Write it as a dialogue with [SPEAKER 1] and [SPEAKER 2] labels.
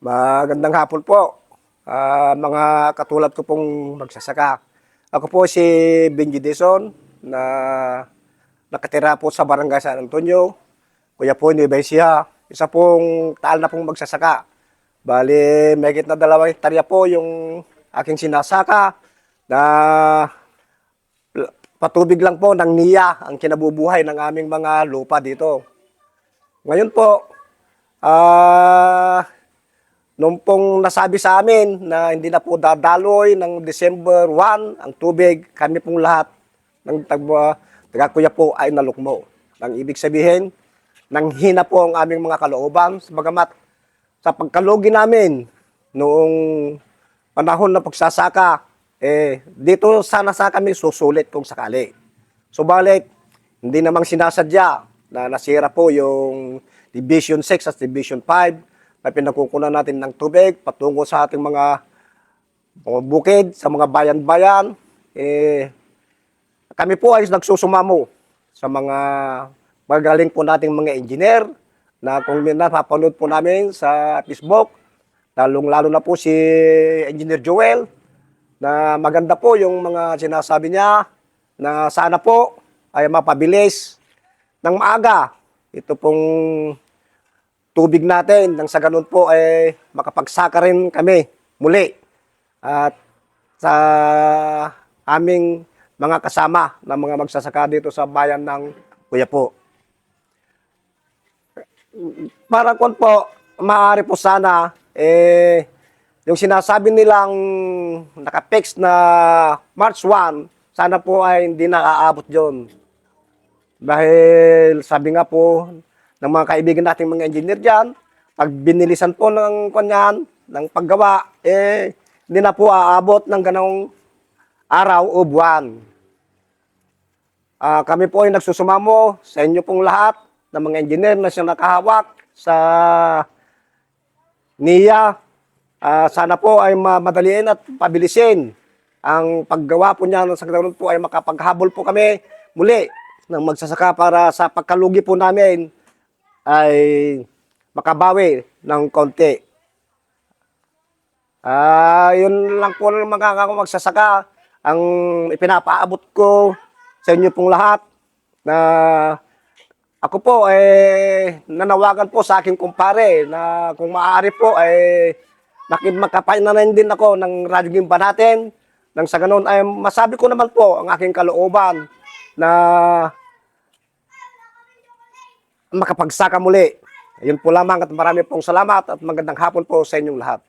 [SPEAKER 1] Magandang hapon po, mga katulad ko pong magsasaka. Ako po si Benji Dizon na nakatira po sa Barangay San Antonio, Kuya po Nueva Ecija. Isa pong taal na pong magsasaka. Bali, mahigit na 2 hektarya po yung aking sinasaka na patubig lang po ng NIA ang kinabubuhay ng aming mga lupa dito. Ngayon po, nung pong nasabi sa amin na hindi na po dadaloy ng December 1 ang tubig, kami pong lahat ng taga-kuya po ay nalukmo. Ang ibig sabihin, nanghina po ang aming mga kalooban, bagamat sa pagkalugi namin noong panahon na pagsasaka, dito sana sa kami susulit kung sakali. Subalit, hindi namang sinasadya na nasira po yung Division 6 at Division 5 na pinagkukunan natin ng tubig patungo sa ating mga bukid, sa mga bayan-bayan. Kami po ay nagsusumamo sa mga magaling po nating mga engineer na kung napapanood po namin sa Facebook, lalong-lalo na po si Engineer Joel, na maganda po yung mga sinasabi niya na sana po ay mapabilis ng maaga ito pong tubig natin nang sa ganun po ay makapagsaka rin kami muli at sa aming mga kasama na mga magsasaka dito sa bayan ng Kuya po. Para kung po maaari po sana yung sinasabi nilang nakapix na March 1, sana po ay hindi naaabot yon. Dahil sabi nga po ng mga kaibigan nating mga engineer dyan, pag binilisan po ng kanyan, ng paggawa, hindi na po aabot ng ganong araw o buwan. Kami po ay nagsusumamo sa inyo pong lahat ng mga engineer na siyang nakahawak sa NIA. Sana po ay madaliin at pabilisin ang paggawa po niya. Sa ganoon po ay makapaghabol po kami muli ng magsasaka para sa pagkalugi po namin ay makabawi ng konti. Yun lang po ng mga magsasaka ang ipinapaabot ko sa inyo pong lahat na ako po nanawagan po sa aking kumpare na kung maaari po makapainan din ako ng Radyo Gimba natin. Nang sa ganun ay masabi ko naman po ang aking kalooban na makapagsaka muli. Ayun po lamang at marami pong salamat at magandang hapon po sa inyong lahat.